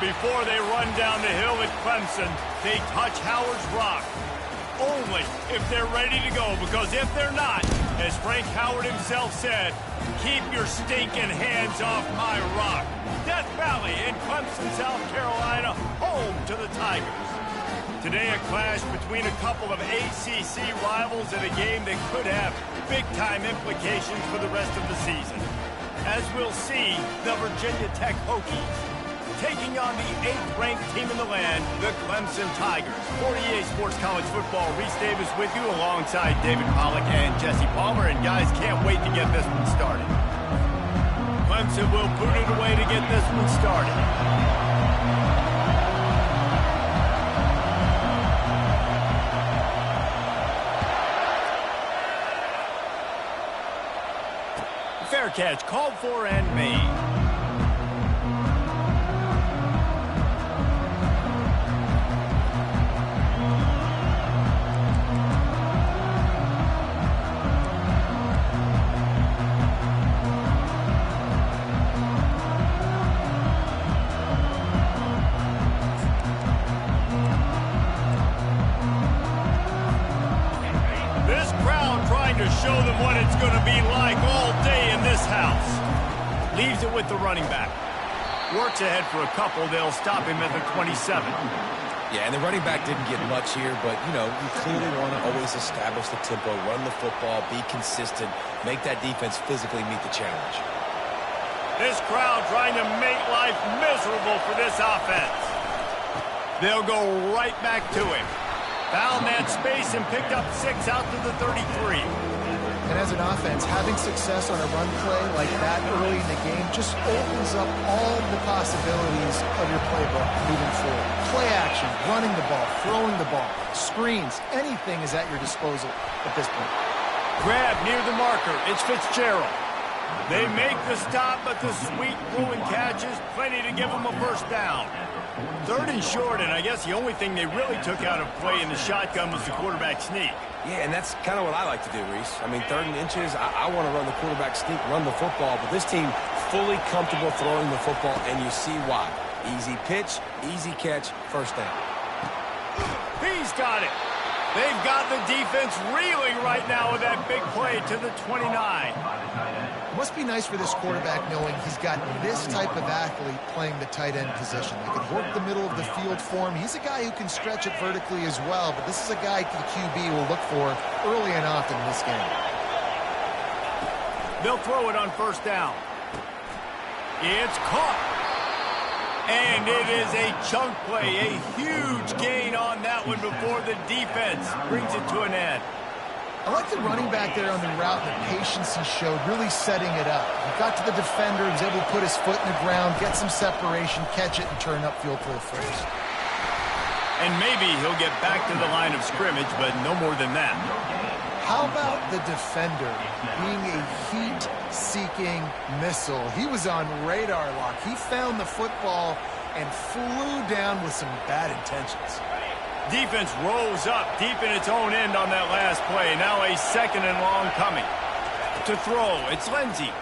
Before they run down the hill at Clemson, they touch Howard's rock. Only if they're ready to go, because if they're not, as Frank Howard himself said, keep your stinking hands off my rock. Death Valley in Clemson, South Carolina, home to the Tigers. Today, a clash between a couple of ACC rivals in a game that could have big-time implications for the rest of the season. As we'll see, the Virginia Tech Hokies taking on the 8th-ranked team in the land, the Clemson Tigers. For EA Sports College Football, Reese Davis with you alongside David Pollack and Jesse Palmer. And guys, can't wait to get this one started. Clemson will boot it away to get this one started. Fair catch, called for and made. This crowd trying to show them what it's going to be like all day in this house. Leaves it with the running back. Works ahead for a couple. They'll stop him at the 27. Yeah, and the running back didn't get much here, but, you know, you clearly want to always establish the tempo, run the football, be consistent, make that defense physically meet the challenge. This crowd trying to make life miserable for this offense. They'll go right back to him. Found that space and picked up 6 out to the 33. And as an offense, having success on a run play like that early in the game just opens up all the possibilities of your playbook moving forward. Play action, running the ball, throwing the ball, screens, anything is at your disposal at this point. Grab near the marker. It's Fitzgerald. They make the stop, but the sweet throwing catch is plenty to give them a first down. 3rd and short, and I guess the only thing they really took out of play in the shotgun was the quarterback sneak. Yeah, and that's kind of what I like to do, Reese. I mean, 3rd and inches, I want to run the quarterback sneak, run the football, but this team fully comfortable throwing the football, and you see why. Easy pitch, easy catch, first down. He's got it. They've got the defense reeling right now with that big play to the 29. It must be nice for this quarterback knowing he's got this type of athlete playing the tight end position. They can work the middle of the field for him. He's a guy who can stretch it vertically as well, but this is a guy the QB will look for early and often in this game. They'll throw it on first down. It's caught. And it is a chunk play, a huge gain on that one before the defense brings it to an end. I like the running back there on the route and the patience he showed, really setting it up. He got to the defender, he was able to put his foot in the ground, get some separation, catch it, and turn upfield for the first. And maybe he'll get back to the line of scrimmage, but no more than that. How about the defender being a heat-seeking missile? He was on radar lock. He found the football and flew down with some bad intentions. Defense rose up deep in its own end on that last play. Now a 2nd and long coming. To throw, it's Lindsey.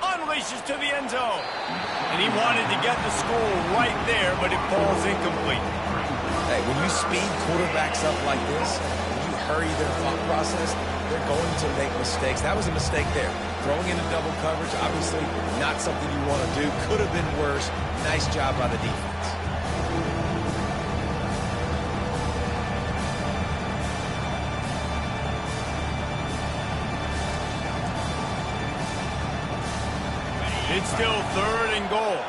Unleashes to the end zone. And he wanted to get the score right there, but it falls incomplete. Hey, when you speed quarterbacks up like this, hurry their thought process, they're going to make mistakes. That was a mistake there. Throwing into double coverage, obviously not something you want to do. Could have been worse. Nice job by the defense. It's still 3rd and goal.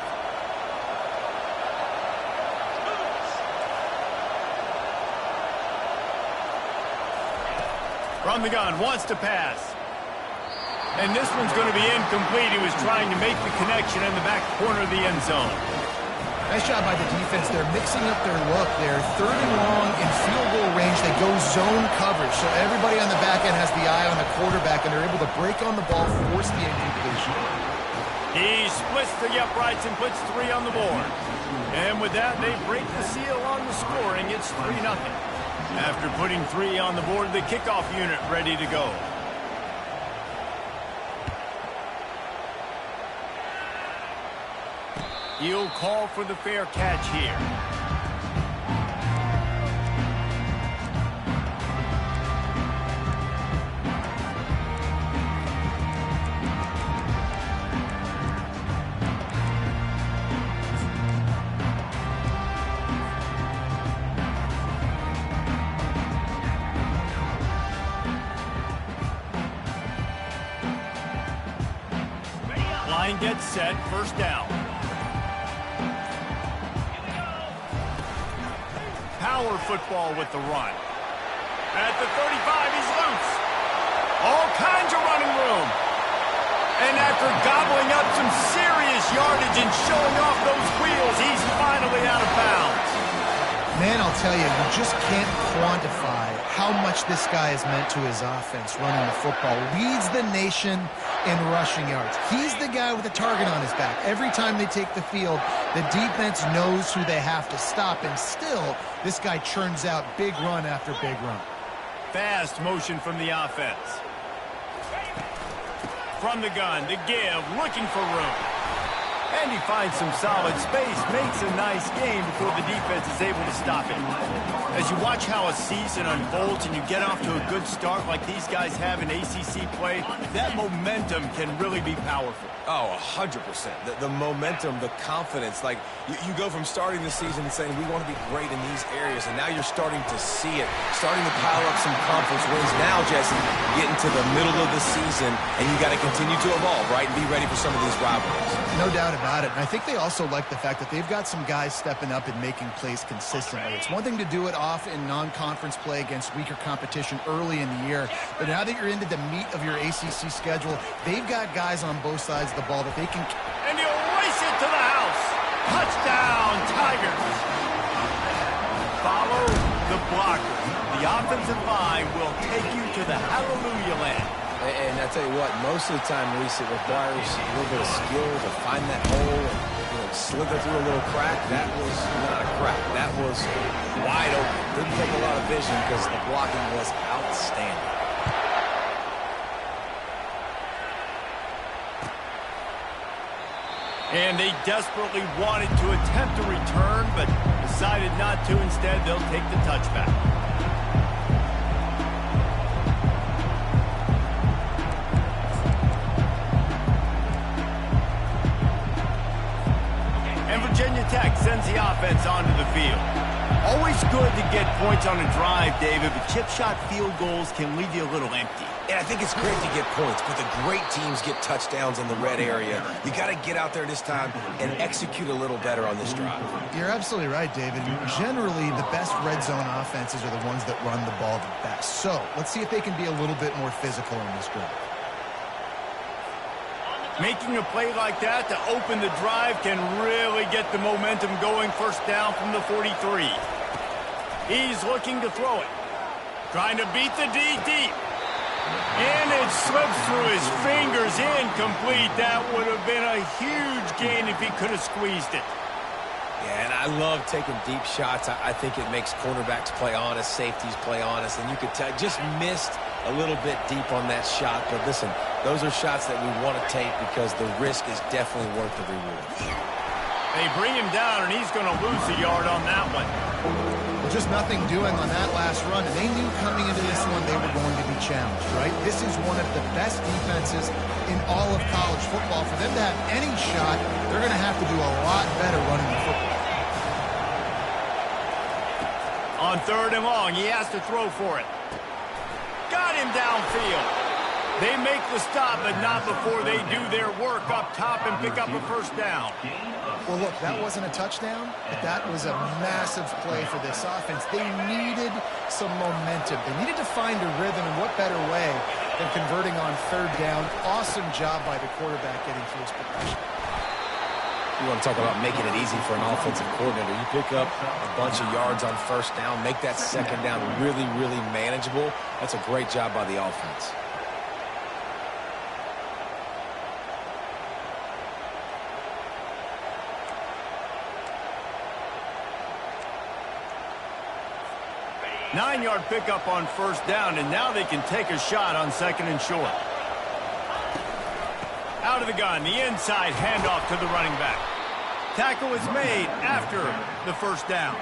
From the gun, wants to pass. And this one's going to be incomplete. He was trying to make the connection in the back corner of the end zone. Nice job by the defense. They're mixing up their look there. 3rd and long in field goal range. They go zone coverage. So everybody on the back end has the eye on the quarterback, and they're able to break on the ball, force the incompletion. He splits the uprights and puts 3 on the board. And with that, they break the seal on the scoring. It's 3-0. After putting 3 on the board, the kickoff unit ready to go. He'll call for the fair catch here. Line gets set, first down. Power football with the run. At the 35, he's loose. All kinds of running room. And after gobbling up some serious yardage and showing off those wheels, he's finally out of bounds. Man, I'll tell you, you just can't quantify how much this guy has meant to his offense running the football. Leads the nation in rushing yards. He's the guy with the target on his back. Every time they take the field, the defense knows who they have to stop, and still, this guy churns out big run after big run. Fast motion from the offense. From the gun, the give, looking for room. And he finds some solid space, makes a nice game before the defense is able to stop it. As you watch how a season unfolds and you get off to a good start like these guys have in ACC play, that momentum can really be powerful. Oh, 100%. The momentum, the confidence. Like, you go from starting the season and saying, we want to be great in these areas, and now you're starting to see it, starting to pile up some conference wins. Now, Jesse, getting to the middle of the season, and you got to continue to evolve, right, and be ready for some of these rivalries. No doubt about it. And I think they also like the fact that they've got some guys stepping up and making plays consistently. It's one thing to do it off in non-conference play against weaker competition early in the year, but now that you're into the meat of your ACC schedule, they've got guys on both sides of the ball that they can... And he'll race it to the house. Touchdown, Tigers. Follow the blocker. The offensive line will take you to the hallelujah land. And I tell you what, most of the time, Reese, it requires a little bit of skill to find that hole and slither through a little crack. That was not a crack. That was wide open. Didn't take a lot of vision because the blocking was outstanding. And they desperately wanted to attempt a return, but decided not to. Instead, they'll take the touchback. And Virginia Tech sends the offense onto the field. Always good to get points on a drive, David, but chip shot field goals can leave you a little empty. And I think it's great to get points, but the great teams get touchdowns in the red area. You got to get out there this time and execute a little better on this drive. You're absolutely right, David. Generally, the best red zone offenses are the ones that run the ball the best. So let's see if they can be a little bit more physical in this drive. Making a play like that to open the drive can really get the momentum going. First down from the 43. He's looking to throw it. Trying to beat the D deep. And it slips through his fingers, incomplete. That would have been a huge gain if he could have squeezed it. Yeah, and I love taking deep shots. I think it makes cornerbacks play honest, safeties play honest, and you could tell just missed a little bit deep on that shot. But listen, those are shots that we want to take because the risk is definitely worth the reward. They bring him down, and he's going to lose a yard on that one. Well, just nothing doing on that last run, and they knew coming into this one they were going to be challenged, right? This is one of the best defenses in all of college football. For them to have any shot, they're going to have to do a lot better running the football. On third and long, he has to throw for it. Got him downfield. They make the stop, but not before they do their work up top and pick up a first down. Well, look, that wasn't a touchdown, but that was a massive play for this offense. They needed some momentum. They needed to find a rhythm, and what better way than converting on third down. Awesome job by the quarterback getting through his progression. You want to talk about making it easy for an offensive coordinator. You pick up a bunch of yards on first down, make that second down really, really manageable. That's a great job by the offense. Nine-yard pickup on first down, and now they can take a shot on second and short. Out of the gun, the inside handoff to the running back. Tackle is made after the first down.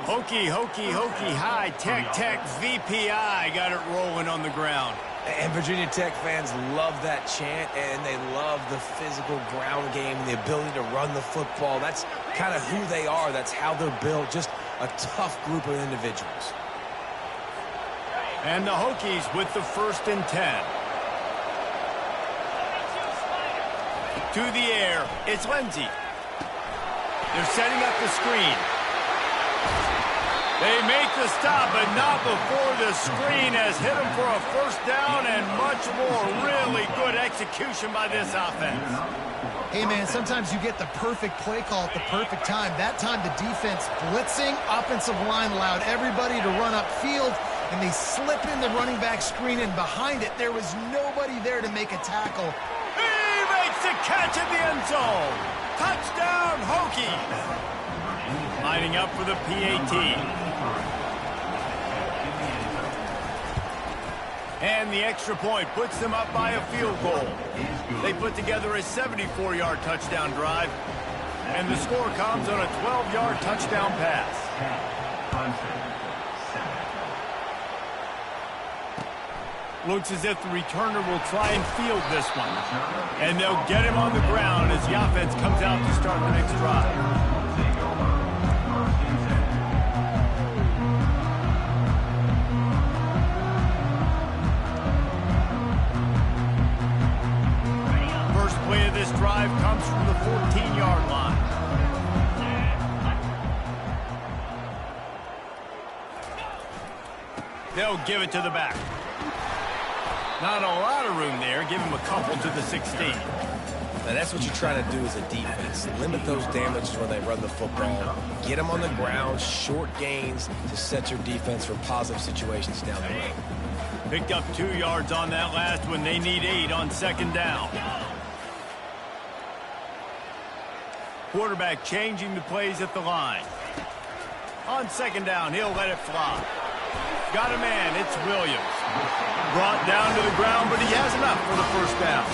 Hokey, hokey, hokey, high, tech, VPI got it rolling on the ground. And Virginia Tech fans love that chant, and they love the physical ground game and the ability to run the football. That's kind of who they are. That's how they're built. Just a tough group of individuals. And the Hokies with the 1st and 10. To the air, it's Lindsey. They're setting up the screen. They make the stop, but not before the screen has hit them for a 1st down and much more. Really good execution by this offense. Hey, man, sometimes you get the perfect play call at the perfect time. That time the defense blitzing, offensive line allowed everybody to run upfield, and they slip in the running back screen, and behind it, there was nobody there to make a tackle. He makes the catch in the end zone. Touchdown, Hokies. Lining up for the PAT. And the extra point puts them up by a field goal. They put together a 74-yard touchdown drive, and the score comes on a 12-yard touchdown pass. Looks as if the returner will try and field this one. And they'll get him on the ground as the offense comes out to start the next drive. This drive comes from the 14-yard line. They'll give it to the back. Not a lot of room there. Give him a couple to the 16. Now that's what you try to do as a defense. Limit those damages when they run the football. Get them on the ground, short gains to set your defense for positive situations down the road. Picked up 2 yards on that last one. They need 8 on 2nd down. Quarterback changing the plays at the line. On 2nd down, he'll let it fly. Got a man, it's Williams. Brought down to the ground, but he has enough for the 1st down.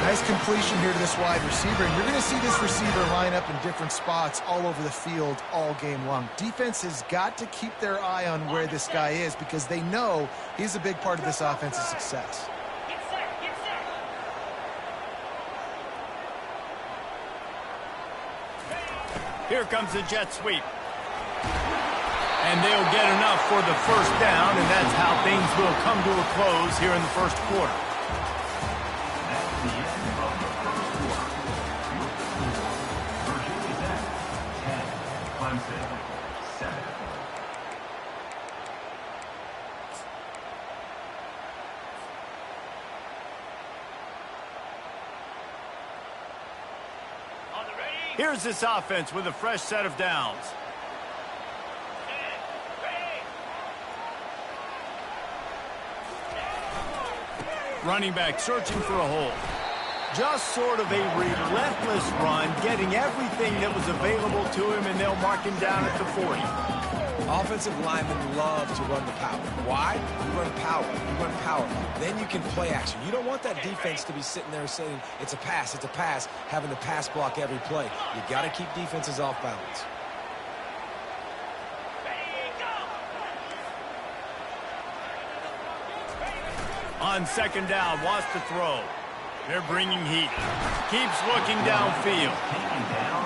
Nice completion here to this wide receiver, and you're going to see this receiver line up in different spots all over the field all game long. Defense has got to keep their eye on where this guy is because they know he's a big part of this offense's success. Here comes the jet sweep. And they'll get enough for the 1st down, and that's how things will come to a close here in the 1st quarter. That's the end of the 1st quarter. Virginia Tech 10, Clemson 7. Here's this offense with a fresh set of downs. Running back searching for a hole. Just sort of a relentless run, getting everything that was available to him, and they'll mark him down at the 40. Offensive linemen love to run the power. Why? You run power. You run power. Then you can play action. You don't want that defense to be sitting there saying, it's a pass, having to pass block every play. You got to keep defenses off balance. On 2nd down, wants to throw. They're bringing heat. Keeps looking downfield.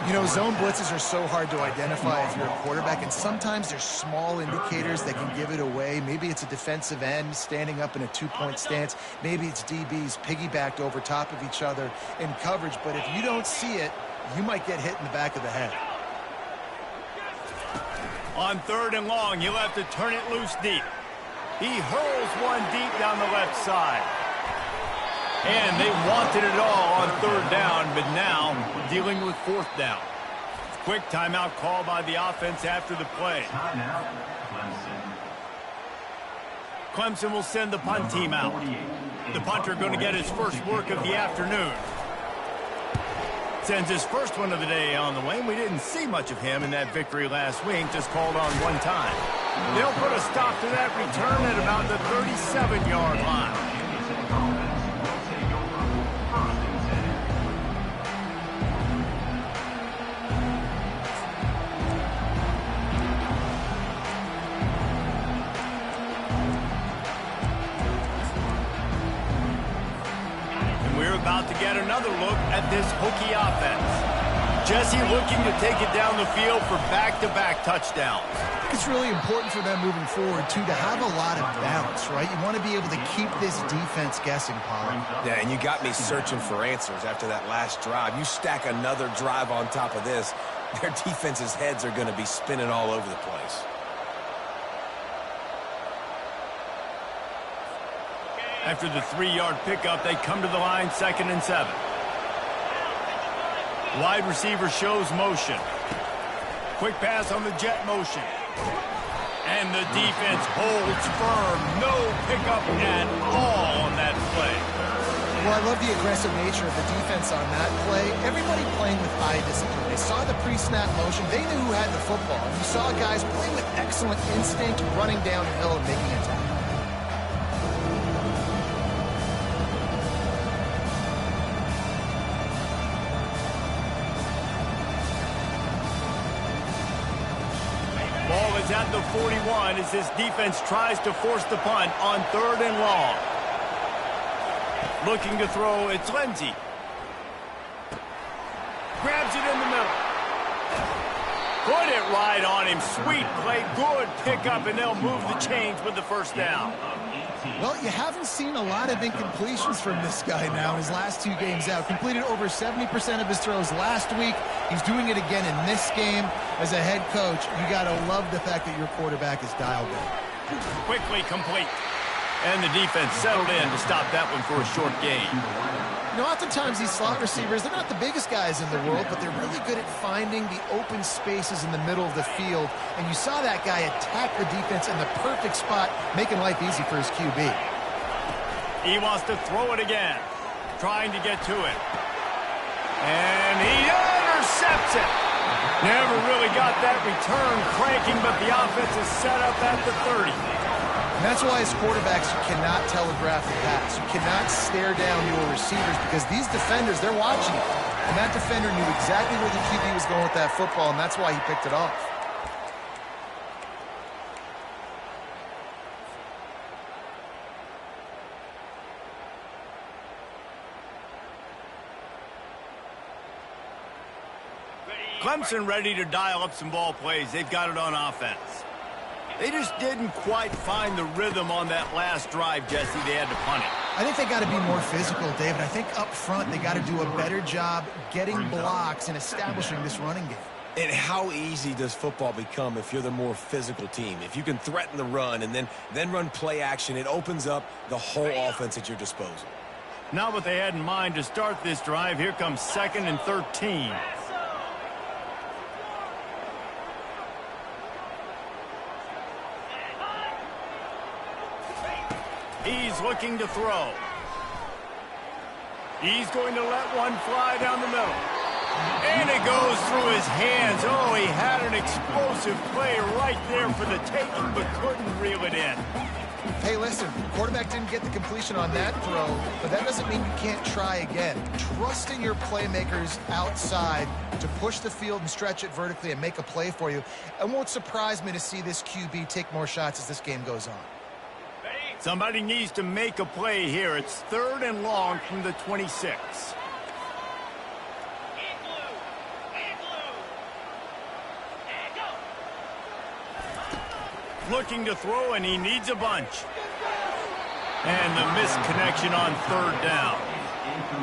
You know, zone blitzes are so hard to identify if you're a quarterback, and sometimes there's small indicators that can give it away. Maybe it's a defensive end standing up in a 2-point stance. Maybe it's DBs piggybacked over top of each other in coverage. But if you don't see it, you might get hit in the back of the head. On 3rd and long, he'll have to turn it loose deep. He hurls one deep down the left side. And they wanted it all on 3rd down, but now dealing with 4th down. Quick timeout call by the offense after the play. Timeout, Clemson. Clemson will send the punt team out. The punter going to get his first work of the afternoon. Sends his first one of the day on the way. We didn't see much of him in that victory last week, just called on one time. They'll put a stop to that return at about the 37-yard line. get another look at this hooky offense. Jesse looking to take it down the field for back-to-back touchdowns. It's really important for them moving forward, too, to have a lot of balance, right? You want to be able to keep this defense guessing, Pollard. Yeah, and you got me searching for answers after that last drive. You stack another drive on top of this, their defense's heads are going to be spinning all over the place. After the 3-yard pickup, they come to the line 2nd and 7. Wide receiver shows motion. Quick pass on the jet motion. And the defense holds firm. No pickup at all on that play. Well, I love the aggressive nature of the defense on that play. Everybody playing with eye discipline. They saw the pre-snap motion. They knew who had the football. You saw guys playing with excellent instinct, running downhill and making a tackle. Ball is at the 41 as this defense tries to force the punt on 3rd and long. Looking to throw, it's Lindsey. Grabs it in the middle. Put it right on him. Sweet play, good pickup, and they'll move the chains with the first down. Well, you haven't seen a lot of incompletions from this guy now in his last 2 games out. Completed over 70% of his throws last week. He's doing it again in this game. As a head coach, you got to love the fact that your quarterback is dialed in. Quickly complete. And the defense settled in to stop that one for a short gain. You know, oftentimes these slot receivers, they're not the biggest guys in the world, but they're really good at finding the open spaces in the middle of the field. And you saw that guy attack the defense in the perfect spot, making life easy for his QB. He wants to throw it again, trying to get to it. And he intercepts it. Never really got that return cranking, but the offense is set up at the 30. And that's why as quarterbacks, you cannot telegraph the pass. You cannot stare down your receivers because these defenders, they're watching it. And that defender knew exactly where the QB was going with that football, and that's why he picked it off. Clemson ready to dial up some ball plays. They've got it on offense. They just didn't quite find the rhythm on that last drive, Jesse. They had to punt it. I think they got to be more physical, David. I think up front they got to do a better job getting blocks and establishing this running game. And how easy does football become if you're the more physical team? If you can threaten the run and then run play action, it opens up the whole offense at your disposal. Not what they had in mind to start this drive. Here comes 2nd and 13. He's looking to throw. He's going to let one fly down the middle. And it goes through his hands. Oh, he had an explosive play right there for the taking, but couldn't reel it in. Hey, listen, quarterback didn't get the completion on that throw, but that doesn't mean you can't try again. Trusting your playmakers outside to push the field and stretch it vertically and make a play for you. It won't surprise me to see this QB take more shots as this game goes on. Somebody needs to make a play here. It's 3rd and long from the 26. Looking to throw, and he needs a bunch. And the missed connection on 3rd down.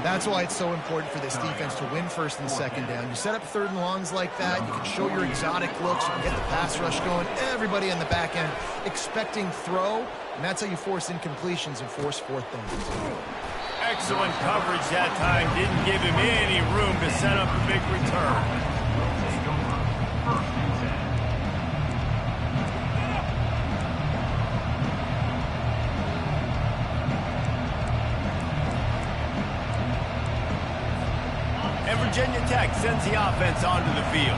That's why it's so important for this defense to win 1st and 2nd down. You set up 3rd and longs like that, you can show your exotic looks, you can get the pass rush going, everybody on the back end expecting throw, and that's how you force incompletions and force 4th downs. Excellent coverage that time. Didn't give him any room to set up a big return. Virginia Tech sends the offense onto the field.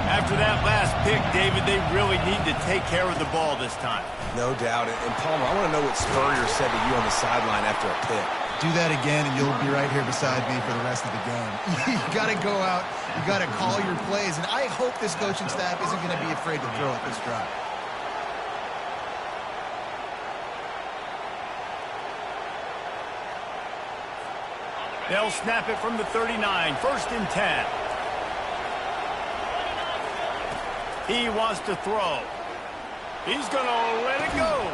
After that last pick, David, they really need to take care of the ball this time. No doubt. And Palmer, I want to know what Spurrier said to you on the sideline after a pick. Do that again, and you'll be right here beside me for the rest of the game. You got to go out. You got to call your plays. And I hope this coaching staff isn't going to be afraid to throw at this drive. They'll snap it from the 39, 1st and 10. He wants to throw. He's going to let it go.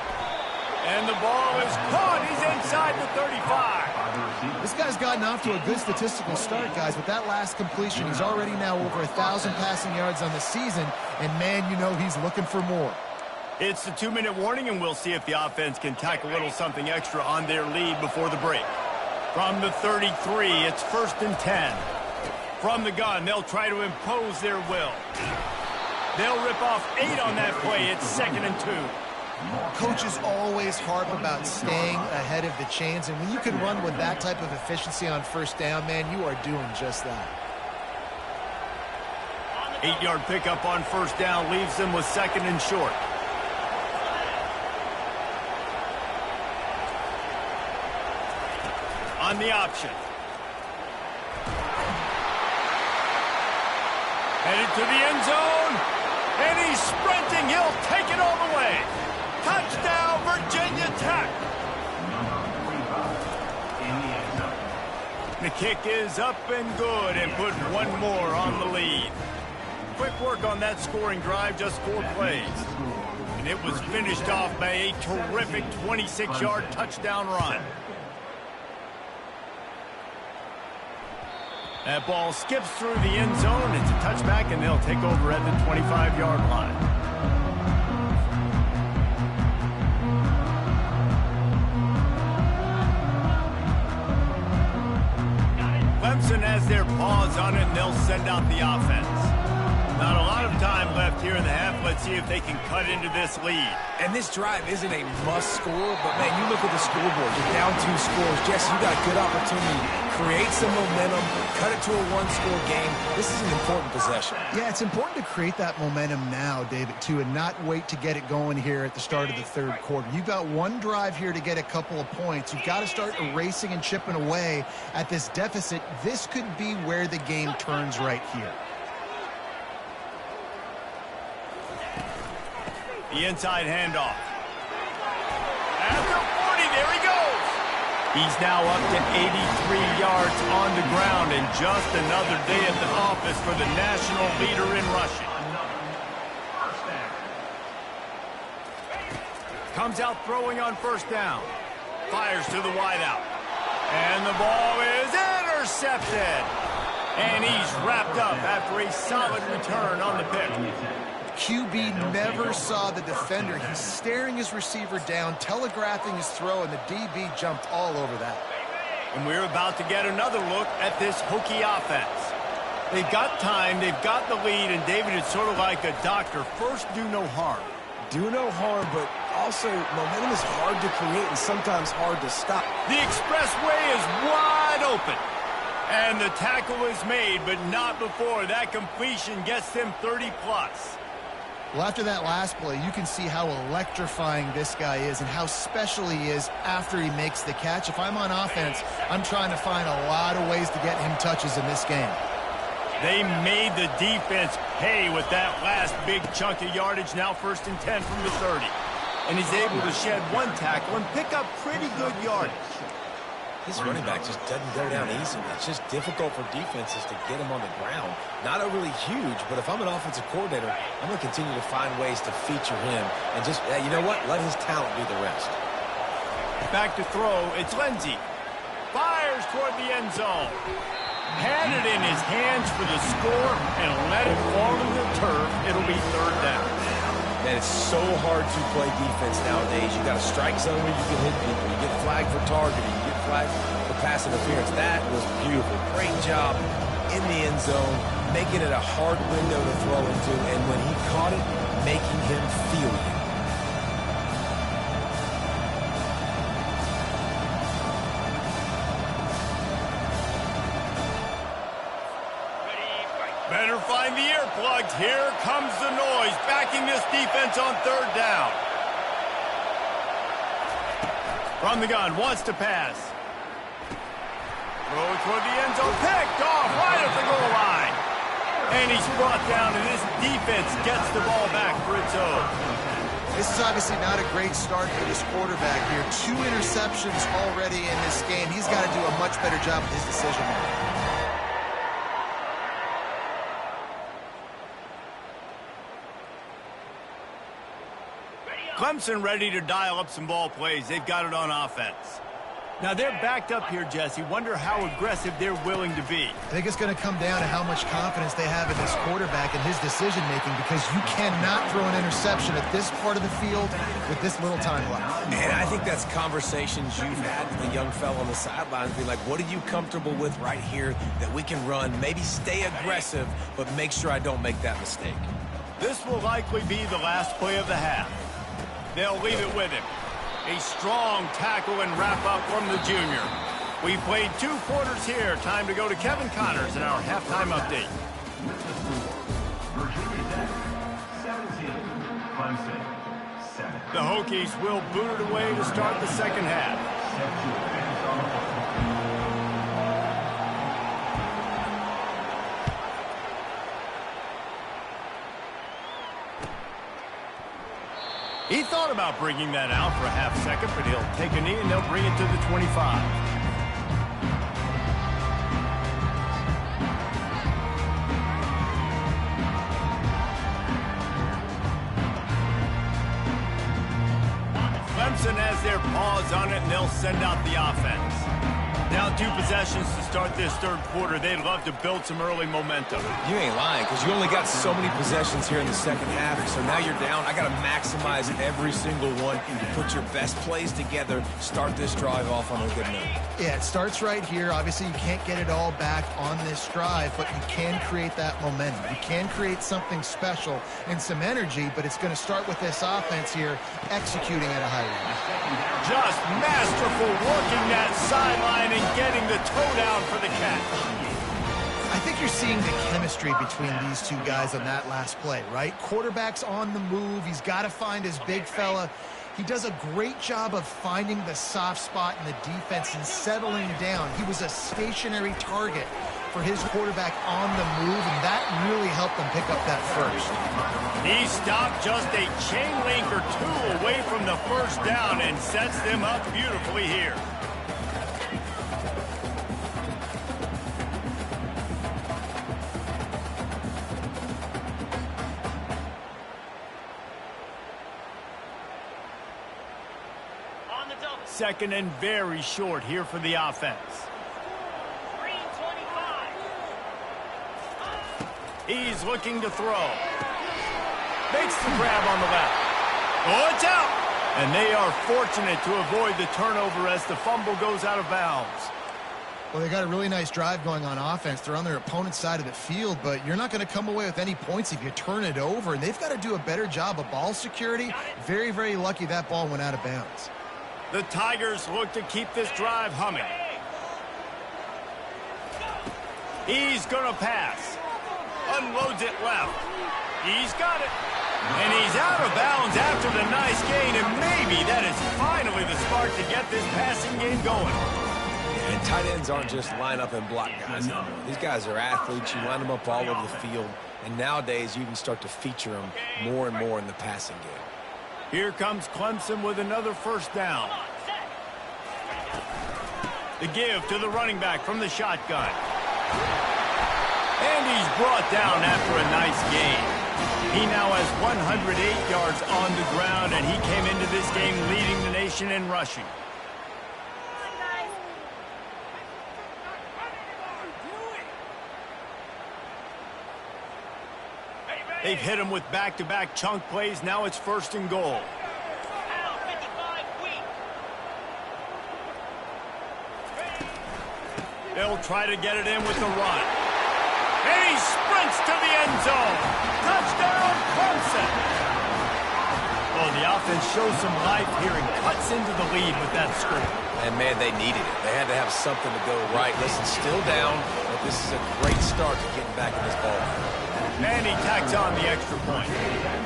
And the ball is caught. He's inside the 35. This guy's gotten off to a good statistical start, guys. With that last completion, he's already now over 1,000 passing yards on the season. And, man, you know he's looking for more. It's the 2-minute warning, and we'll see if the offense can tack a little something extra on their lead before the break. From the 33, it's 1st and 10. From the gun, they'll try to impose their will. They'll rip off 8 on that play. It's 2nd and 2. Coaches always harp about staying ahead of the chains, and when you can run with that type of efficiency on 1st down, man, you are doing just that. 8-yard pickup on 1st down leaves them with 2nd and short. On the option. Headed to the end zone. And he's sprinting. He'll take it all the way. Touchdown, Virginia Tech. The kick is up and good and put one more on the lead. Quick work on that scoring drive, just 4 plays. And it was finished off by a terrific 26-yard touchdown run. That ball skips through the end zone. It's a touchback, and they'll take over at the 25-yard line. Clemson has their paws on it, and they'll send out the offense. Not a lot of time left here in the half. Let's see if they can cut into this lead. And this drive isn't a must score, but, man, you look at the scoreboard. You're down 2 scores. Jesse, you got a good opportunity. Create some momentum. Cut it to a 1-score game. This is an important possession. Yeah, it's important to create that momentum now, David, too, and not wait to get it going here at the start of the 3rd quarter. You've got one drive here to get a couple of points. You've got to start erasing and chipping away at this deficit. This could be where the game turns right here. The inside handoff. At the 40, there he goes. He's now up to 83 yards on the ground, and just another day at the office for the national leader in rushing. Comes out throwing on 1st down. Fires to the wideout. And the ball is intercepted. And he's wrapped up after a solid return on the pick. QB never saw the defender. He's staring his receiver down, telegraphing his throw, and the DB jumped all over that. And we're about to get another look at this Hokie offense. They've got time, they've got the lead, and David, it's sort of like a doctor. First, do no harm. Do no harm, but also momentum is hard to create and sometimes hard to stop. The expressway is wide open. And the tackle is made, but not before that completion gets them 30-plus. Well, after that last play, you can see how electrifying this guy is and how special he is after he makes the catch. If I'm on offense, I'm trying to find a lot of ways to get him touches in this game. They made the defense pay with that last big chunk of yardage. Now 1st and 10 from the 30. And he's able to shed one tackle and pick up pretty good yardage. This running back just doesn't go down easily. It's just difficult for defenses to get him on the ground. Not overly huge, but if I'm an offensive coordinator, I'm going to continue to find ways to feature him and just, you know what, let his talent do the rest. Back to throw, it's Lindsey. Fires toward the end zone. Had it in his hands for the score and let it fall to the turf. It'll be 3rd down. Man, it's so hard to play defense nowadays. You got a strike zone where you can hit people. You get flagged for targeting. You get flagged for pass interference. That was beautiful. Great job in the end zone, making it a hard window to throw into, and when he caught it, making him feel it. Better find the earplugs. Here comes the noise, backing this defense on 3rd down. From the gun, wants to pass. Throw toward the end zone, picked off right at the goal line. And he's brought down, and this defense gets the ball back for its own. This is obviously not a great start for this quarterback here. 2 interceptions already in this game. He's got to do a much better job with his decision making. Clemson ready to dial up some ball plays. They've got it on offense. Now they're backed up here, Jesse. Wonder how aggressive they're willing to be. I think it's going to come down to how much confidence they have in this quarterback and his decision-making, because you cannot throw an interception at this part of the field with this little time left. And I think that's conversations you've had with the young fella on the sidelines. Be like, what are you comfortable with right here that we can run? Maybe stay aggressive, but make sure I don't make that mistake. This will likely be the last play of the half. They'll leave it with him. A strong tackle and wrap-up from the junior. We played 2 quarters here. Time to go to Kevin Connors in our halftime update. Virginia Tech, 17. Clemson, 7. The Hokies will boot it away to start the second half. Set to advance on the football. He thought about bringing that out for a half second, but he'll take a knee and they'll bring it to the 25. Clemson has their paws on it, and they'll send out the offense. Now 2 possessions to start this third quarter. They'd love to build some early momentum. You ain't lying, because you only got so many possessions here in the second half, so now you're down. I got to maximize every single one. Put your best plays together. Start this drive off on a good note. Yeah, it starts right here. Obviously, you can't get it all back on this drive, but you can create that momentum. You can create something special and some energy, but it's going to start with this offense here executing at a high rate. Just masterful working that sideline and getting the toe down for the catch. I think you're seeing the chemistry between these 2 guys on that last play, right? Quarterback's on the move. He's got to find his big fella. He does a great job of finding the soft spot in the defense and settling down. He was a stationary target for his quarterback on the move, and that really helped them pick up that first. He stopped just a chain link or 2 away from the first down and sets them up beautifully here. Second and very short here for the offense. He's looking to throw. Makes the grab on the left. Oh, it's out! And they are fortunate to avoid the turnover as the fumble goes out of bounds. Well, they got a really nice drive going on offense. They're on their opponent's side of the field, but you're not going to come away with any points if you turn it over, and they've got to do a better job of ball security. Very, very lucky that ball went out of bounds. The Tigers look to keep this drive humming. He's going to pass. Unloads it left. He's got it. And he's out of bounds after the nice gain, and maybe that is finally the spark to get this passing game going. And tight ends aren't just line up and block guys. These guys are athletes. You line them up all over the field, and nowadays you can start to feature them more and more in the passing game. Here comes Clemson with another first down. The give to the running back from the shotgun. And he's brought down after a nice gain. He now has 108 yards on the ground, and he came into this game leading the nation in rushing. They've hit him with back-to-back chunk plays. Now it's 1st and goal. They'll try to get it in with the run. And he sprints to the end zone. Touchdown, Clemson. Well, the offense shows some life here and cuts into the lead with that score. And, man, they needed it. They had to have something to go right. Listen, still down, but this is a great start to getting back in this ball. And he tacks on the extra point.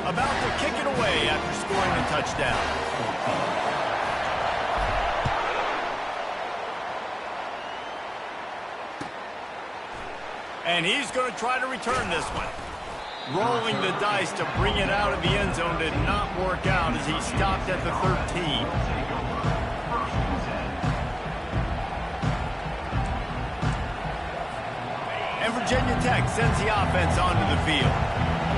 About to kick it away after scoring a touchdown. And he's going to try to return this one. Rolling the dice to bring it out of the end zone did not work out as he stopped at the 13. And Virginia Tech sends the offense onto the field.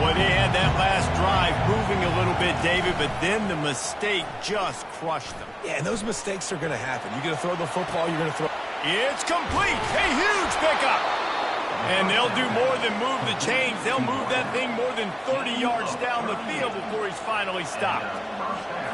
Well, they had that last drive moving a little bit, David, but then the mistake just crushed them. Yeah, and those mistakes are going to happen. You're going to throw the football, you're going to throw... It's complete. A huge pickup. And they'll do more than move the chains. They'll move that thing more than 30 yards down the field before he's finally stopped.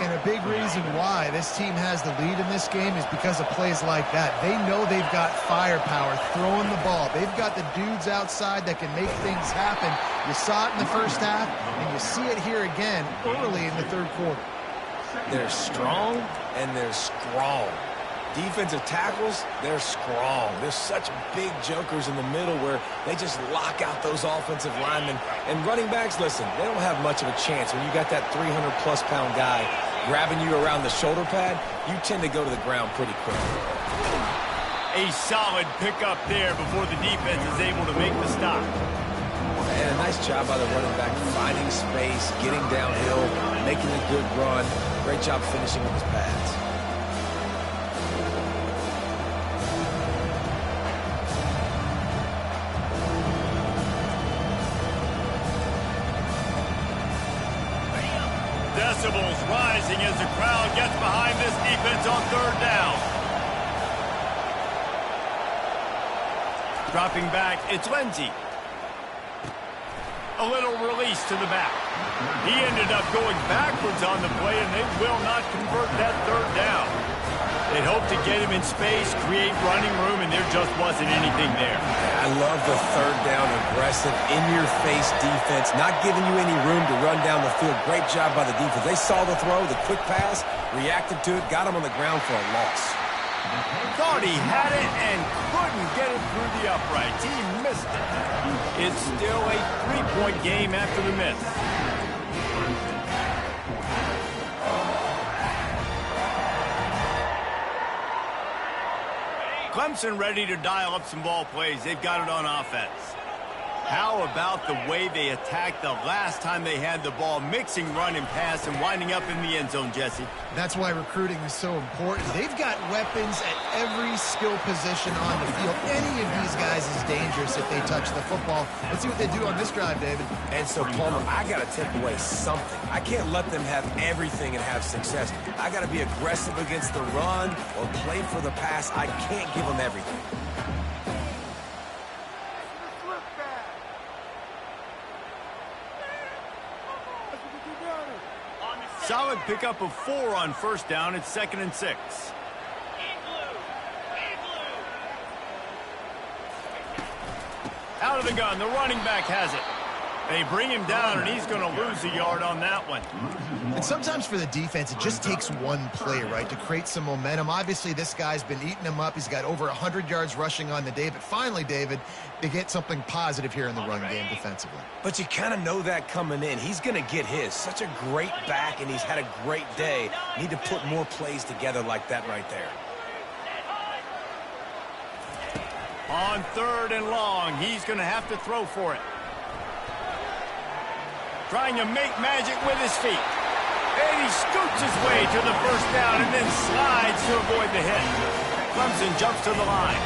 And a big reason why this team has the lead in this game is because of plays like that. They know they've got firepower throwing the ball. They've got the dudes outside that can make things happen. You saw it in the first half, and you see it here again early in the third quarter. They're strong, and they're strong. Defensive tackles, they're strong. There's such big jokers in the middle where they just lock out those offensive linemen. And running backs, listen, they don't have much of a chance. When you got that 300-plus pound guy grabbing you around the shoulder pad, you tend to go to the ground pretty quick. A solid pickup there before the defense is able to make the stop. And a nice job by the running back finding space, getting downhill, making a good run. Great job finishing with his pads. Decibels rising as the crowd gets behind this defense on third down. Dropping back, it's Lindsey. A little release to the back. He ended up going backwards on the play, and they will not convert that third down. They'd hope to get him in space, create running room, and there just wasn't anything there. I love the third down, aggressive, in-your-face defense, not giving you any room to run down the field. Great job by the defense. They saw the throw, the quick pass, reacted to it, got him on the ground for a loss. Thought he had it and couldn't get it through the uprights. He missed it. It's still a three-point game after the miss. Clemson ready to dial up some ball plays. They've got it on offense. How about the way they attacked the last time they had the ball, mixing run and pass and winding up in the end zone, Jesse? That's why recruiting is so important. They've got weapons at every skill position on the field. Any of these guys is dangerous if they touch the football. Let's see what they do on this drive, David. And so, Palmer, I got to take away something. I can't let them have everything and have success. I got to be aggressive against the run or play for the pass. I can't give them everything. Solid pickup of 4 on first down. It's 2nd and 6. Out of the gun. The running back has it. They bring him down, and he's going to lose a yard on that one. And sometimes for the defense, it just takes one play, right, to create some momentum. Obviously, this guy's been eating him up. He's got over 100 yards rushing on the day. But finally, David, they get something positive here in the run game defensively. But you kind of know that coming in. He's going to get his. Such a great back, and he's had a great day. Need to put more plays together like that right there. On 3rd and long, he's going to have to throw for it. Trying to make magic with his feet. And he scoots his way to the first down and then slides to avoid the hit. Clemson jumps to the line.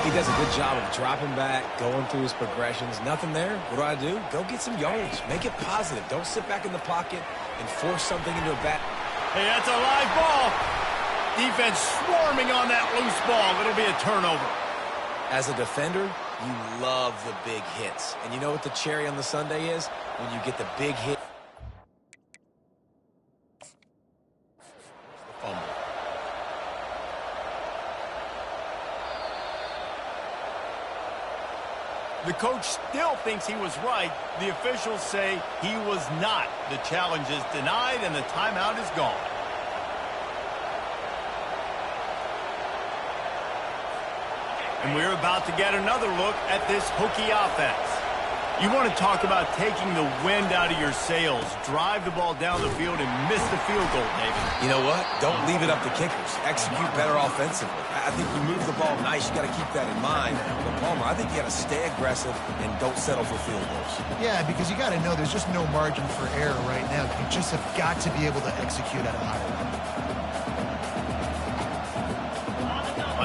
He does a good job of dropping back, going through his progressions. Nothing there. What do? Go get some yards. Make it positive. Don't sit back in the pocket and force something into a bat. Hey, that's a live ball. Defense swarming on that loose ball. It'll be a turnover. As a defender, you love the big hits. And you know what the cherry on the sundae is? When you get the big hit. Fumble. The coach still thinks he was right. The officials say he was not. The challenge is denied and the timeout is gone. And we're about to get another look at this Hokie offense. You want to talk about taking the wind out of your sails. Drive the ball down the field and miss the field goal, David. You know what? Don't leave it up to kickers. Execute better offensively. I think you move the ball nice. You got to keep that in mind. But Palmer, I think you got to stay aggressive and don't settle for field goals. Yeah, because you got to know there's just no margin for error right now. You just have got to be able to execute at a high level.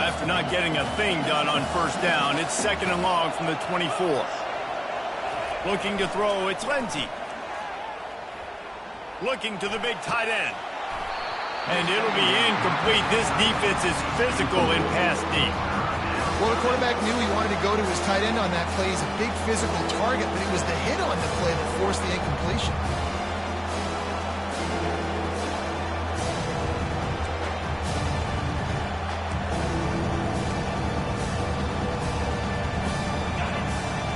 After not getting a thing done on first down, it's 2nd and long from the 24. Looking to throw, it's Lindsey. Looking to the big tight end. And it'll be incomplete. This defense is physical in pass deep. Well, the quarterback knew he wanted to go to his tight end on that play. He's a big physical target, but it was the hit on the play that forced the incompletion.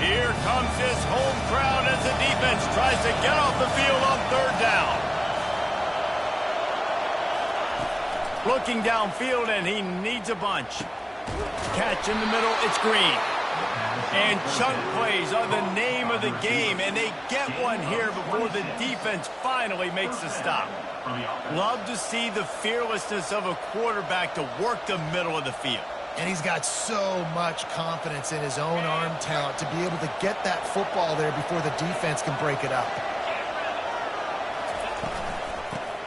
Here comes his home crowd as the defense tries to get off the field on 3rd down. Looking downfield, and he needs a bunch. Catch in the middle, it's Green. And chunk plays are the name of the game, and they get one here before the defense finally makes the stop. Love to see the fearlessness of a quarterback to work the middle of the field. And he's got so much confidence in his own arm talent to be able to get that football there before the defense can break it up.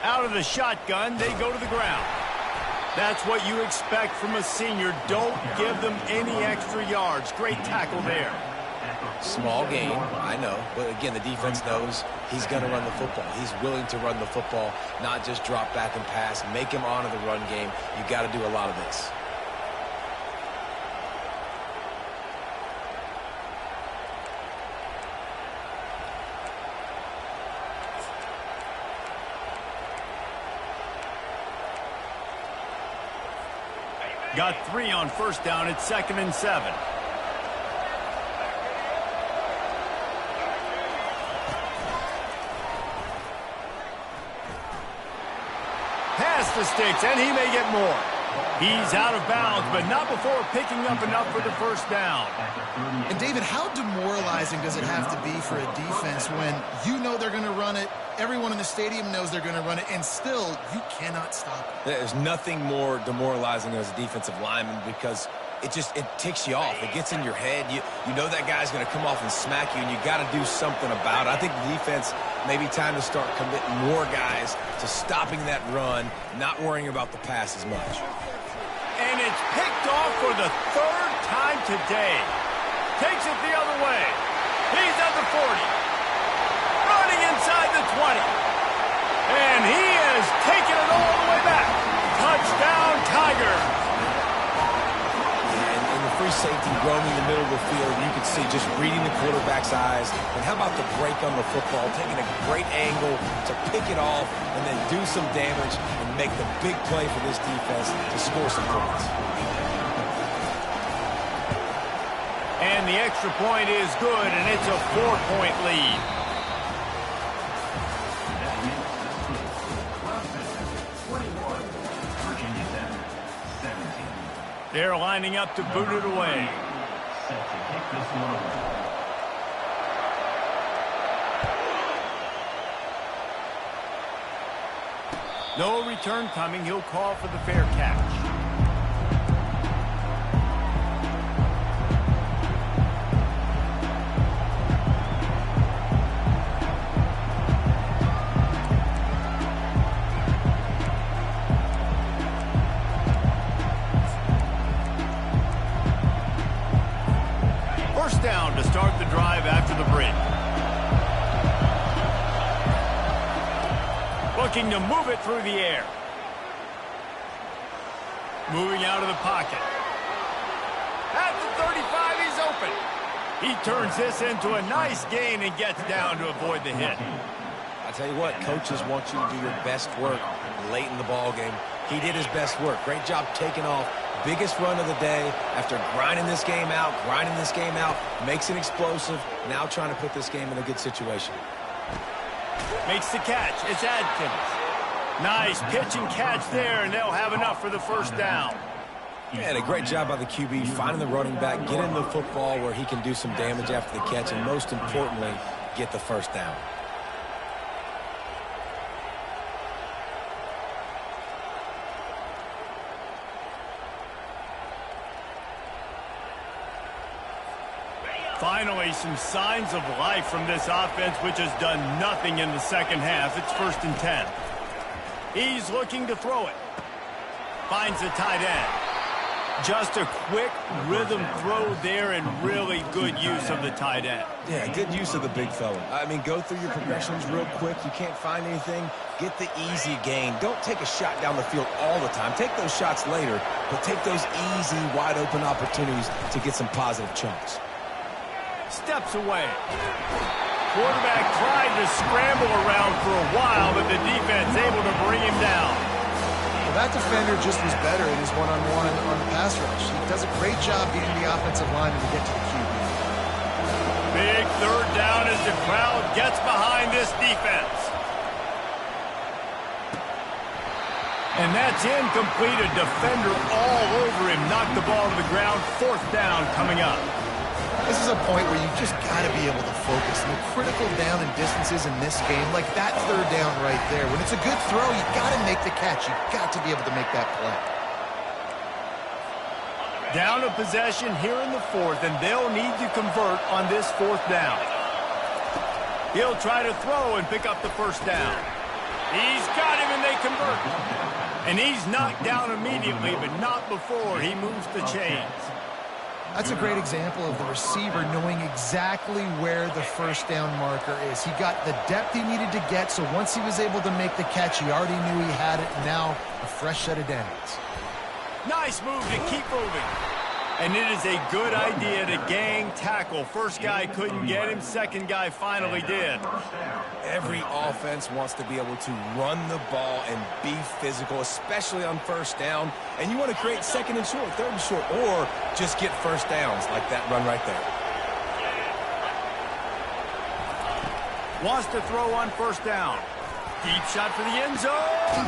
Out of the shotgun, they go to the ground. That's what you expect from a senior. Don't give them any extra yards. Great tackle there. Small gain, I know. But again, the defense knows he's going to run the football. He's willing to run the football, not just drop back and pass. Make him honor the run game. You got to do a lot of this. Got 3 on first down. It's 2nd and 7. Pass the sticks, and he may get more. He's out of bounds, but not before picking up enough for the first down. And, David, how demoralizing does it have to be for a defense when you know they're going to run it, everyone in the stadium knows they're going to run it, and still you cannot stop it? There's nothing more demoralizing as a defensive lineman because it ticks you off. It gets in your head. You know that guy's going to come off and smack you, and you got to do something about it. I think the defense maybe time to start committing more guys to stopping that run, not worrying about the pass as much. And it's picked off for the 3rd time today. Takes it the other way. He's at the 40. Running inside the 20. And he is taking it all the way back. Touchdown, Tigers. And the free safety roaming the middle of the field, you can see just reading the quarterback's eyes. And how about the break on the football, taking a great angle to pick it off and then do some damage and make the big play for this defense to score some points. And the extra point is good, and it's a 4-point lead. They're lining up to boot it away. No return coming. He'll call for the fair catch. First down to start the drive after the break. Looking to move it through the air. Moving out of the pocket. At the 35, he's open. He turns this into a nice gain and gets down to avoid the hit. I tell you what, coaches want you to do your best work late in the ball game. He did his best work. Great job taking off. Biggest run of the day after grinding this game out, makes it explosive, now trying to put this game in a good situation. Makes the catch. It's Adkins. Nice pitch and catch there, and they'll have enough for the first down. And a great job by the QB finding the running back, getting the football where he can do some damage after the catch, and most importantly, get the first down. Finally, some signs of life from this offense, which has done nothing in the second half. It's 1st and 10. He's looking to throw it. Finds the tight end. Just a quick rhythm throw there and really good use of the tight end. Yeah, good use of the big fella. I mean, go through your progressions real quick. You can't find anything. Get the easy gain. Don't take a shot down the field all the time. Take those shots later, but take those easy, wide-open opportunities to get some positive chunks. Steps away. Quarterback tried to scramble around for a while, but the defense able to bring him down. Well, that defender just was better in his one-on-one on the pass rush. He does a great job beating the offensive lineman to get to the QB. Big 3rd down as the crowd gets behind this defense. And that's incomplete. A defender all over him. Knocked the ball to the ground. 4th down coming up. This is a point where you just got to be able to focus. And the critical down and distances in this game, like that 3rd down right there. When it's a good throw, you got to make the catch. You got to be able to make that play. Down a possession here in the 4th, and they'll need to convert on this 4th down. He'll try to throw and pick up the 1st down. He's got him, and they convert. And he's knocked down immediately, but not before he moves the chains. That's a great example of the receiver knowing exactly where the 1st down marker is. He got the depth he needed to get, so once he was able to make the catch, he already knew he had it. Now, a fresh set of downs. Nice move to keep moving. And it is a good idea to gang tackle. First guy couldn't get him. Second guy finally did. Every offense wants to be able to run the ball and be physical, especially on 1st down. And you want to create 2nd and short, 3rd and short, or just get 1st downs like that run right there. Wants to throw on 1st down. Deep shot for the end zone.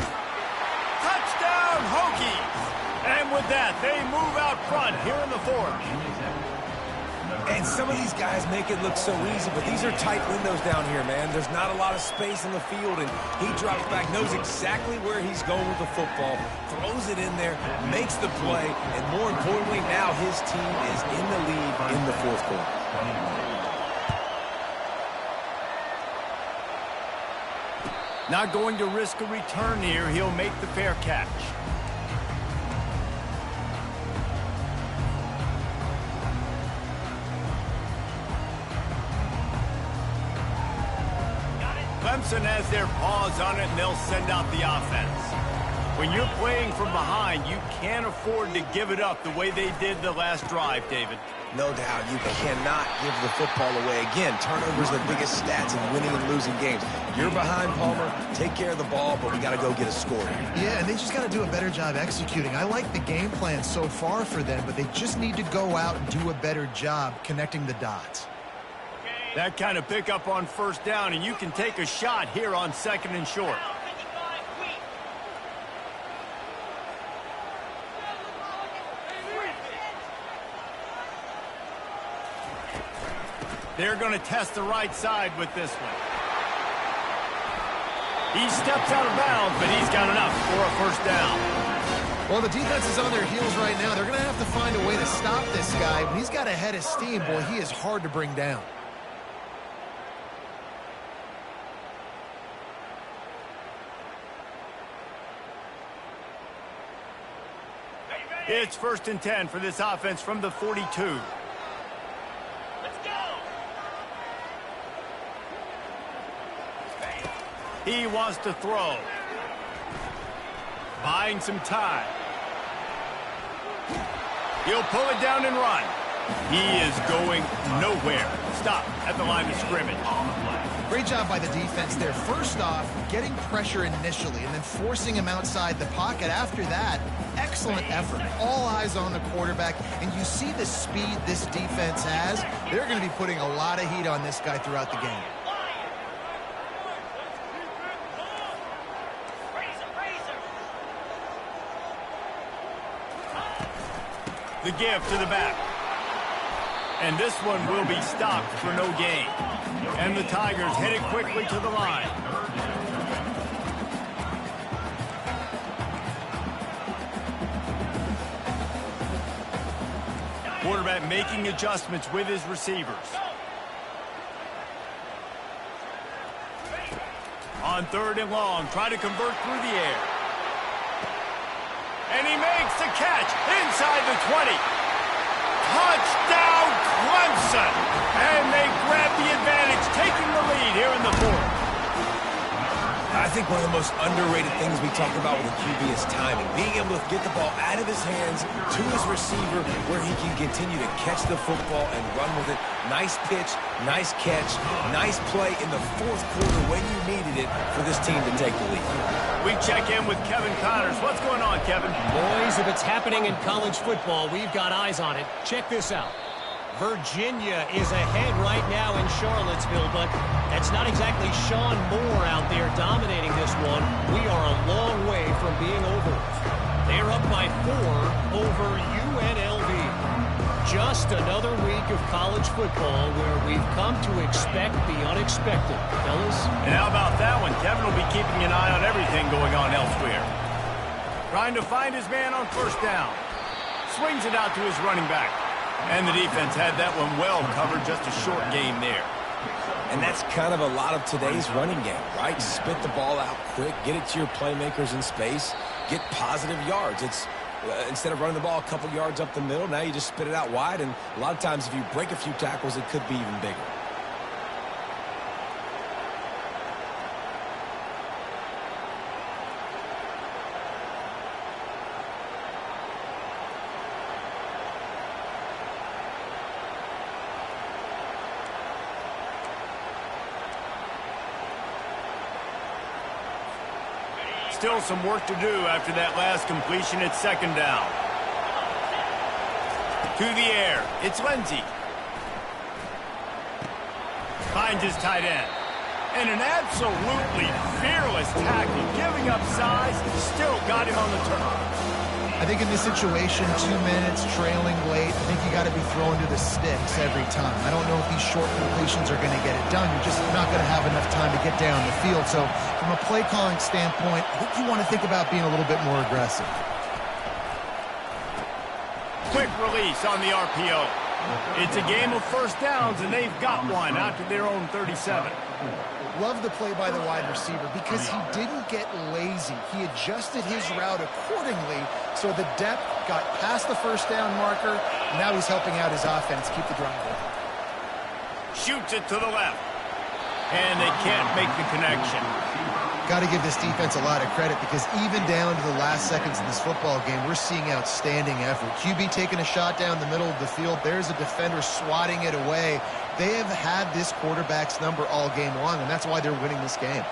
Touchdown, Hokies. And with that, they move out front here in the 4th. And some of these guys make it look so easy, but these are tight windows down here, man. There's not a lot of space in the field, and he drops back, knows exactly where he's going with the football, throws it in there, makes the play, and more importantly, now his team is in the lead in the 4th quarter. Not going to risk a return here. He'll make the fair catch. Clemson has their paws on it, and they'll send out the offense. When you're playing from behind, you can't afford to give it up the way they did the last drive, David. No doubt, you cannot give the football away. Again, turnovers are the biggest stats in winning and losing games. You're behind, Palmer, take care of the ball, but we got to go get a score here. Yeah, and they just got to do a better job executing. I like the game plan so far for them, but they just need to go out and do a better job connecting the dots. That kind of pickup on 1st down, and you can take a shot here on 2nd and short. They're going to test the right side with this one. He steps out of bounds, but he's got enough for a 1st down. Well, the defense is on their heels right now. They're going to have to find a way to stop this guy. When he's got a head of steam, boy, he is hard to bring down. It's 1st and 10 for this offense from the 42. Let's go! He wants to throw. Buying some time. He'll pull it down and run. He is going nowhere. Stop at the line of scrimmage. Great job by the defense there. First off, getting pressure initially and then forcing him outside the pocket. After that, excellent effort. All eyes on the quarterback. And you see the speed this defense has. They're going to be putting a lot of heat on this guy throughout the game. The give to the back. And this one will be stopped for no gain. And the Tigers headed quickly to the line. Quarterback making adjustments with his receivers. On 3rd and long, try to convert through the air. And he makes the catch inside the 20. Touchdown, Clemson! And they grab the advantage, taking the lead here in the 4th. I think one of the most underrated things we talk about with a QB is timing. Being able to get the ball out of his hands to his receiver where he can continue to catch the football and run with it. Nice pitch, nice catch, nice play in the 4th quarter when you needed it for this team to take the lead. We check in with Kevin Connors. What's going on, Kevin? Boys, if it's happening in college football, we've got eyes on it. Check this out. Virginia is ahead right now in Charlottesville, but that's not exactly Sean Moore out there dominating this one. We are a long way from being over it. They're up by 4 over UNLV. Just another week of college football where we've come to expect the unexpected, fellas. And how about that one? Kevin will be keeping an eye on everything going on elsewhere. Trying to find his man on 1st down. Swings it out to his running back. And the defense had that one well covered, just a short gain there. And that's kind of a lot of today's running game, right? Spit the ball out quick, get it to your playmakers in space, get positive yards. It's instead of running the ball a couple yards up the middle, now you just spit it out wide, and a lot of times if you break a few tackles, it could be even bigger. Still some work to do after that last completion at 2nd down. To the air. It's Lindsey. Finds his tight end. And an absolutely fearless tackle. Giving up size, still got him on the turn. I think in this situation, 2 minutes, trailing late, I think you got to be throwing to the sticks every time. I don't know if these short completions are going to get it done. You're just not going to have enough time to get down the field. So from a play calling standpoint, I think you want to think about being a little bit more aggressive. Quick release on the RPO. It's a game of 1st downs, and they've got one out to their own 37. Love the play by the wide receiver because he didn't get lazy. He adjusted his route accordingly, so the depth got past the 1st down marker. Now he's helping out his offense keep the drive going. Shoots it to the left. And they can't make the connection. Got to give this defense a lot of credit because even down to the last seconds of this football game, we're seeing outstanding effort. QB taking a shot down the middle of the field. There's a defender swatting it away. They have had this quarterback's number all game long, and that's why they're winning this game.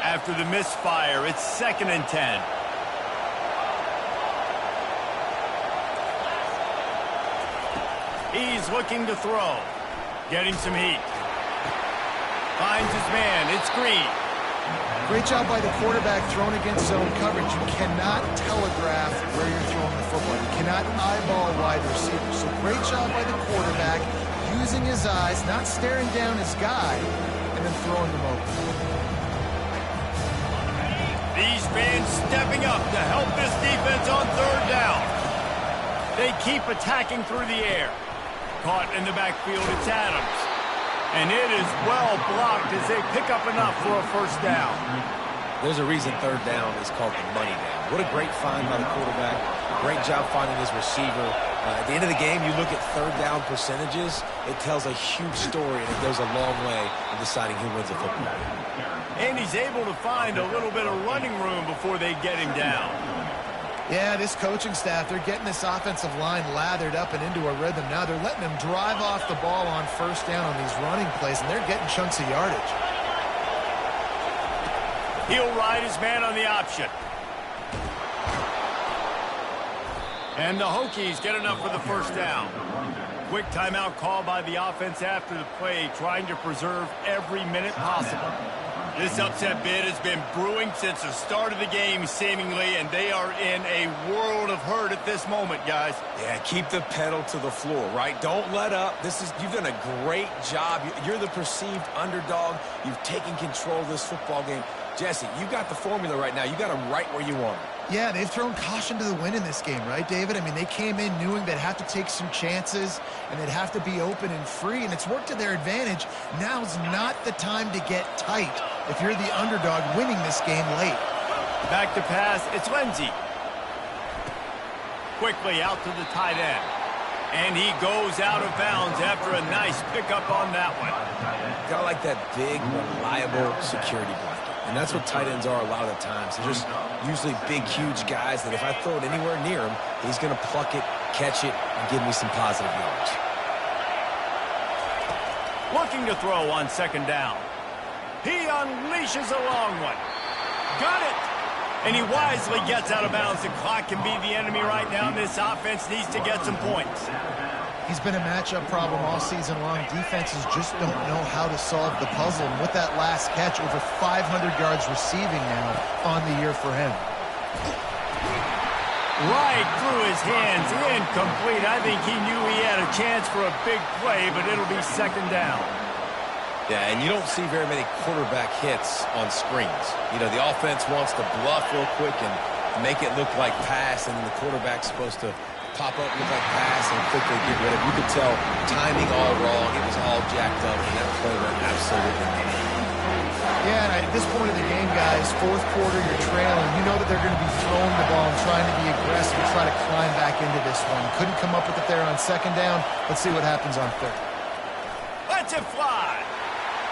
After the misfire, it's 2nd and 10. He's looking to throw. Getting some heat. Finds his man. It's Green. Great job by the quarterback thrown against zone coverage. You cannot telegraph where you're throwing the football. You cannot eyeball wide receivers. So great job by the quarterback using his eyes, not staring down his guy, and then throwing them open. These fans stepping up to help this defense on 3rd down. They keep attacking through the air. Caught in the backfield, it's Adams. And it is well blocked as they pick up enough for a 1st down. There's a reason 3rd down is called the money down. What a great find by the quarterback. Great job finding his receiver. At the end of the game, you look at 3rd down percentages. It tells a huge story, and it goes a long way in deciding who wins a football game. And he's able to find a little bit of running room before they get him down. Yeah, this coaching staff, they're getting this offensive line lathered up and into a rhythm. Now they're letting them drive off the ball on 1st down on these running plays, and they're getting chunks of yardage. He'll ride his man on the option. And the Hokies get enough for the 1st down. Quick timeout call by the offense after the play, trying to preserve every minute possible. This upset bid has been brewing since the start of the game, seemingly, and they are in a world of hurt at this moment, guys. Yeah, keep the pedal to the floor, right? Don't let up. You've done a great job. You're the perceived underdog. You've taken control of this football game. Jesse, you got the formula right now. You got them right where you want them. Yeah, they've thrown caution to the wind in this game, right, David? I mean, they came in knowing they'd have to take some chances and they'd have to be open and free, and it's worked to their advantage. Now's not the time to get tight if you're the underdog winning this game late. Back to pass, it's Lindsey. Quickly out to the tight end. And he goes out of bounds after a nice pickup on that one. Gotta like that big, reliable security blanket. And that's what tight ends are a lot of the times. They're just usually big, huge guys that if I throw it anywhere near him, he's going to pluck it, catch it, and give me some positive yards. Looking to throw on second down. He unleashes a long one. Got it! And he wisely gets out of bounds. The clock can be the enemy right now, and this offense needs to get some points. He's been a matchup problem all season long. Defenses just don't know how to solve the puzzle. And with that last catch, over 500 yards receiving now on the year for him. Right through his hands, incomplete. I think he knew he had a chance for a big play, but it'll be second down. Yeah, and you don't see very many quarterback hits on screens. You know, the offense wants to bluff real quick and make it look like pass, and then the quarterback's supposed to pop up, look like pass, and quickly get rid of it. You could tell timing all wrong. It was all jacked up, and that play went absolutely nowhere. Yeah, and at this point of the game, guys, fourth quarter, you're trailing. You know that they're going to be throwing the ball and trying to be aggressive and try to climb back into this one. Couldn't come up with it there on second down. Let's see what happens on third. Let's it fly.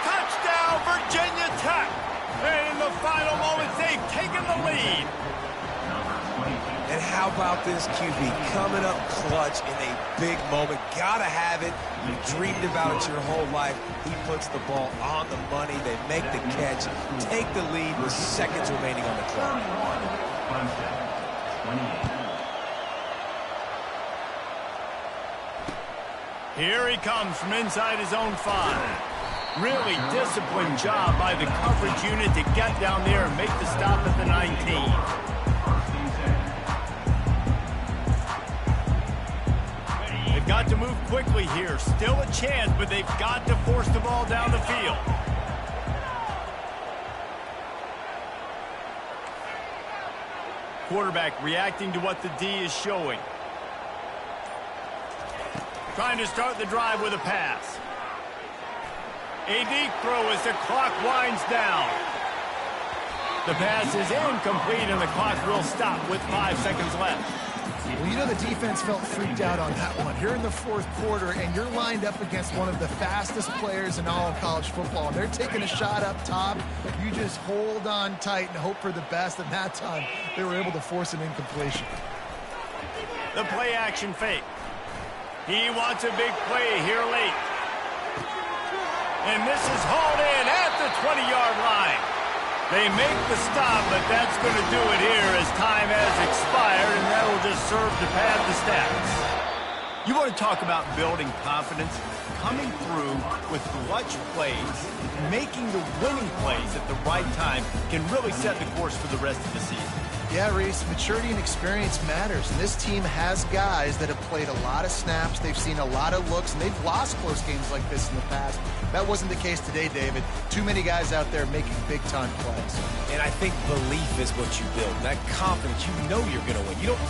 Touchdown, Virginia Tech. And in the final moments, they've taken the lead. And how about this QB coming up clutch in a big moment? Gotta have it. You dreamed about it your whole life. He puts the ball on the money. They make the catch, take the lead with seconds remaining on the clock. Here he comes from inside his own 5. Really disciplined job by the coverage unit to get down there and make the stop at the 19. They've got to move quickly here. Still a chance, but they've got to force the ball down the field. Quarterback reacting to what the D is showing. Trying to start the drive with a pass. A deep throw as the clock winds down. The pass is incomplete, and the clock will stop with 5 seconds left. Well, you know the defense felt freaked out on that one. You're in the fourth quarter, and you're lined up against one of the fastest players in all of college football. And they're taking a shot up top. You just hold on tight and hope for the best. And that time, they were able to force an incompletion. The play-action fake. He wants a big play here late. And this is hauled in at the 20-yard line. They make the stop, but that's going to do it here as time has expired, and that will just serve to pad the stats. You want to talk about building confidence? Coming through with clutch plays, making the winning plays at the right time can really set the course for the rest of the season. Yeah, Reese, maturity and experience matters. And this team has guys that have played a lot of snaps. They've seen a lot of looks, and they've lost close games like this in the past. That wasn't the case today, David. Too many guys out there making big-time plays. And I think belief is what you build. That confidence, you know you're going to win. You don't